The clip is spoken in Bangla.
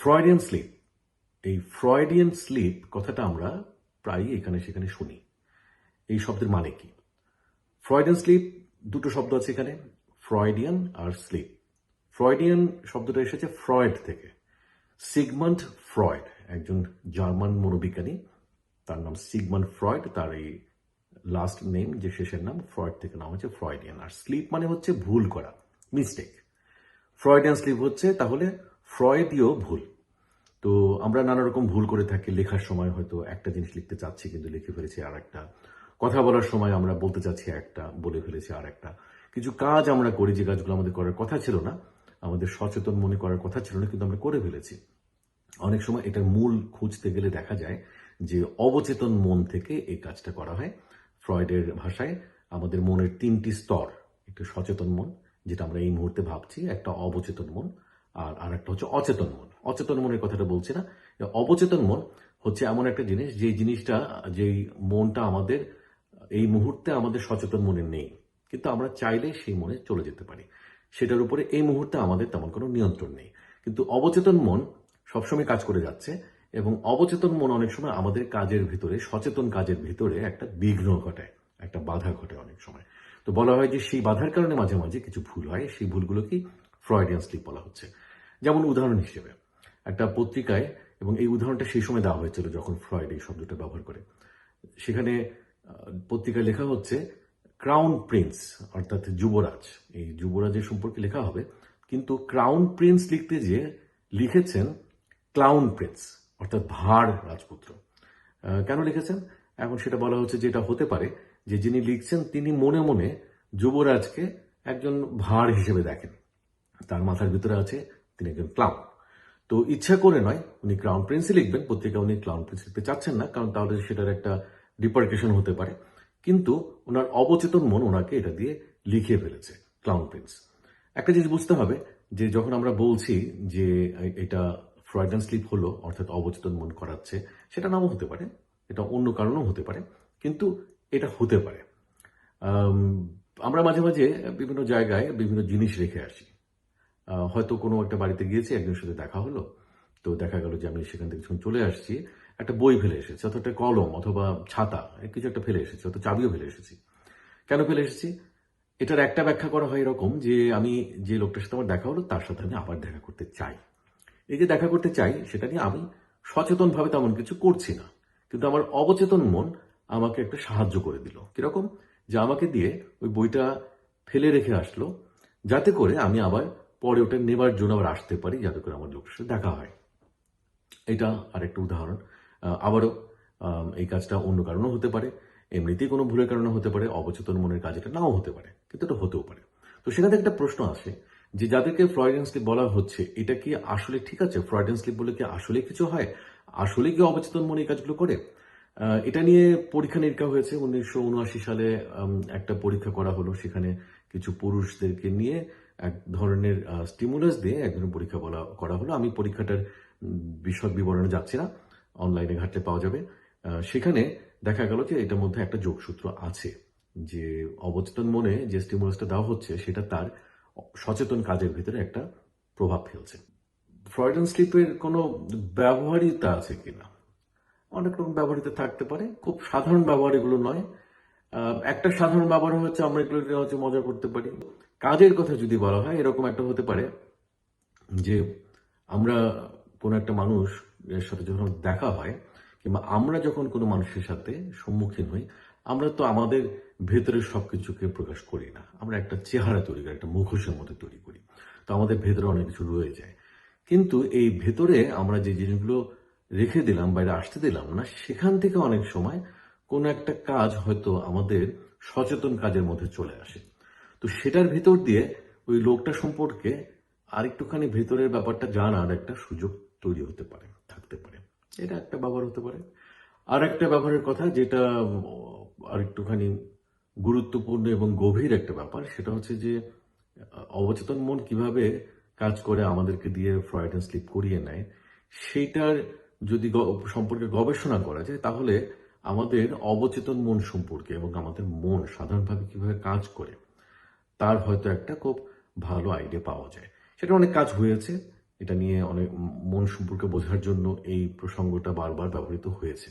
Freudian slip. এই ফ্রয়েডিয়ান স্লিপ কথাটা আমরা প্রায়ই এখানে সেখানে শুনি। এই শব্দের মানে কি? ফ্রয়েডিয়ান স্লিপ, দুটো শব্দ আছে এখানে, ফ্রয়েডিয়ান আর স্লিপ। ফ্রয়েডিয়ান শব্দটা এসেছে ফ্রয়েড থেকে। সিগমন্ড ফ্রয়েড, একজন জার্মান মনোবিজ্ঞানী, তার নাম সিগমন্ড ফ্রয়েড, তার এই লাস্ট নেম, যে শেষের নাম, ফ্রয়েড থেকে নাম হচ্ছে ফ্রয়েডিয়ান। আর স্লিপ মানে হচ্ছে ভুল করা, মিস্টেক। ফ্রয়েডিয়ান স্লিপ হচ্ছে তাহলে ফ্রয়েডীয় ভুল। তো আমরা নানা রকম ভুল করে থাকি। লেখার সময় হয়তো একটা জিনিস লিখতে চাচ্ছি কিন্তু লিখে ফেলেছি আর একটা, কথা বলার সময় আমরা বলতে চাচ্ছি একটা, বলে ফেলেছি আর একটা। কিছু কাজ আমরা করি যে কাজগুলো আমাদের করার কথা ছিল না, আমাদের সচেতন মনে করার কথা ছিল না, কিন্তু আমরা করে ফেলেছি। অনেক সময় এটার মূল খুঁজতে গেলে দেখা যায় যে অবচেতন মন থেকে এই কাজটা করা হয়। ফ্রয়েডের ভাষায় আমাদের মনের তিনটি স্তর, একটা সচেতন মন, যেটা আমরা এই মুহূর্তে ভাবছি, একটা অবচেতন মন, আর একটা হচ্ছে অচেতন মন। অচেতন মনের কথাটা বলছি না। অবচেতন মন হচ্ছে এমন একটা জিনিস, যেই জিনিসটা, যেই মনটা আমাদের এই মুহূর্তে আমাদের সচেতন মনে নেই, কিন্তু আমরা চাইলে সেই মনে চলে যেতে পারি। সেটার উপরে এই মুহূর্তে আমাদের তেমন কোনো নিয়ন্ত্রণ নেই। কিন্তু অবচেতন মন সবসময় কাজ করে যাচ্ছে, এবং অবচেতন মন অনেক সময় আমাদের কাজের ভিতরে, সচেতন কাজের ভিতরে একটা বিঘ্ন ঘটায়, একটা বাধা ঘটে অনেক সময়। তো বলা হয় যে সেই বাধার কারণে মাঝে মাঝে কিছু ভুল হয়, সেই ভুলগুলোকেই ফ্রয়েডিয়ান স্লিপ বলা হচ্ছে। যেমন উদাহরণ হিসেবে একটা পত্রিকায়, এবং এই উদাহরণটা সেই সময় দেওয়া হয়েছিল যখন ফ্রয়েড এই শব্দটা ব্যবহার করে, সেখানে পত্রিকায় লেখা হচ্ছে ক্রাউন প্রিন্স, অর্থাৎ যুবরাজ। এই যুবরাজের সম্পর্কে লেখা হবে, কিন্তু ক্রাউন প্রিন্স লিখতে যে লিখেছেন ক্লাউন প্রিন্স, অর্থাৎ ভাঁড় রাজপুত্র। কেন লিখেছেন? এখন সেটা বলা হচ্ছে যে এটা হতে পারে যে যিনি লিখছেন তিনি মনে মনে যুবরাজকে একজন ভাঁড় হিসেবে দেখেন। তার মাথার ভিতরে আছে তিনি একজন ক্লাউন। তো ইচ্ছা করে নয় উনি ক্রাউন প্রিন্সই লিখবেন, পত্রিকা উনি ক্লাউন প্রিন্স লিখতে চাচ্ছেন না, কারণ তাহলে সেটার একটা ডিপার্কেশন হতে পারে। কিন্তু ওনার অবচেতন মন ওনাকে এটা দিয়ে লিখে ফেলেছে ক্লাউন প্রিন্স। একটা জিনিস বুঝতে হবে যে যখন আমরা বলছি যে এটা ফ্রয়েডিয়ান স্লিপ হলো, অর্থাৎ অবচেতন মন করাচ্ছে, সেটা নাও হতে পারে, এটা অন্য কারণেও হতে পারে, কিন্তু এটা হতে পারে। আম, আমরা মাঝে মাঝে বিভিন্ন জায়গায় বিভিন্ন জিনিস রেখে আসি। হয়তো কোনো একটা বাড়িতে গিয়েছি, একজনের সাথে দেখা হলো, তো দেখা গেল যে আমি সেখান থেকে যখন চলে আসছি, একটা বই ফেলে এসেছি, অথবা একটা কলম অথবা ছাতা, কিছু একটা ফেলে এসেছি, অথবা চাবিও ফেলে এসেছি। কেন ফেলে এসেছি? এটার একটা ব্যাখ্যা করা হয় এরকম যে আমি যে লোকটার সাথে আমার দেখা হলো তার সাথে আমি আবার দেখা করতে চাই। এই যে দেখা করতে চাই, সেটা নিয়ে আমি সচেতনভাবে তেমন কিছু করছি না, কিন্তু আমার অবচেতন মন আমাকে একটা সাহায্য করে দিল। কিরকম? যে আমাকে দিয়ে ওই বইটা ফেলে রেখে আসলো, যাতে করে আমি আবার পরে ওটা নেবার জন্য আবার আসতে পারি, যাতে করে আমার লোকের সাথে দেখা হয়। এটা আরেকটা উদাহরণ। আবারও এই কাজটা অন্য কারণেও হতে পারে, এমনিতেই কোনো ভুলের কারণে হতে পারে, অবচেতন মনের কাজ এটা নাও হতে পারে, কিন্তু এটা হতেও পারে। তো সেখানে একটা প্রশ্ন আসে যে যাদেরকে ফ্রয়েডিয়ান স্লিপ বলা হচ্ছে, এটা কি আসলে ঠিক আছে? ফ্রয়েডিয়ান স্লিপ বলে কি আসলে কিছু হয়? আসলে কি অবচেতন মনে এই কাজগুলো করে? এটা নিয়ে পরীক্ষা নিরীক্ষা হয়েছে। 1979 সালে একটা পরীক্ষা করা হলো, সেখানে কিছু পুরুষদেরকে নিয়ে এক ধরনের স্টিমুলাস দিয়ে এক ধরনের পরীক্ষা করা হলো। আমি পরীক্ষাটার বিশদ বিবরণে যাচ্ছি না, অনলাইনে ঘাটলে পাওয়া যাবে। সেখানে দেখা গেল যে এটার মধ্যে একটা যোগসূত্র আছে, যে অবচেতন মনে যে স্টিমুলাসটা দেওয়া হচ্ছে সেটা তার সচেতন কাজের ভিতরে একটা প্রভাব ফেলছে। ফ্রয়েডিয়ান স্লিপের কোনো ব্যবহারিতা আছে কিনা? অনেক রকম ব্যবহারিতা থাকতে পারে, খুব সাধারণ ব্যবহার এগুলো নয়। একটা সাধারণ ব্যবহার হচ্ছে আমরা এগুলো নিয়ে হচ্ছে মজা করতে পারি। কাজের কথা যদি বলা হয়, এরকম একটা হতে পারে যে আমরা কোনো একটা মানুষ এর সাথে যখন দেখা হয়, কিংবা আমরা যখন কোনো মানুষের সাথে সম্মুখীন হই, আমরা তো আমাদের ভেতরের সবকিছুকে প্রকাশ করি না, আমরা একটা চেহারা তৈরি করি, একটা মুখোশের মধ্যে তৈরি করি। তো আমাদের ভেতরে অনেক কিছু রয়ে যায়, কিন্তু এই ভেতরে আমরা যে জিনিসগুলো রেখে দিলাম, বাইরে আসতে দিলাম না, সেখান থেকে অনেক সময় কোনো একটা কাজ হয়তো আমাদের সচেতন কাজের মধ্যে চলে আসে। তো সেটার ভিতর দিয়ে ওই লোকটা সম্পর্কে আরেকটুখানি ভেতরের ব্যাপারটা জানার একটা সুযোগ তৈরি হতে পারে, থাকতে পারে। এটা একটা ব্যবহার হতে পারে। আর একটা ব্যবহারের কথা, যেটা আরেকটুখানি গুরুত্বপূর্ণ এবং গভীর একটা ব্যাপার, সেটা হচ্ছে যে অবচেতন মন কিভাবে কাজ করে আমাদেরকে দিয়ে ফ্রয়েডিয়ান স্লিপ করিয়ে নেয়, সেইটার যদি সম্পর্কে গবেষণা করা যায়, তাহলে আমাদের অবচেতন মন সম্পর্কে এবং আমাদের মন সাধারণভাবে কিভাবে কাজ করে তার হয়তো একটা খুব ভালো আইডিয়া পাওয়া যায়। সেটা অনেক কাজ হয়েছে, এটা নিয়ে অনেক মন সম্পর্কে বোঝার জন্য এই প্রসঙ্গটা বারবার ব্যবহৃত হয়েছে।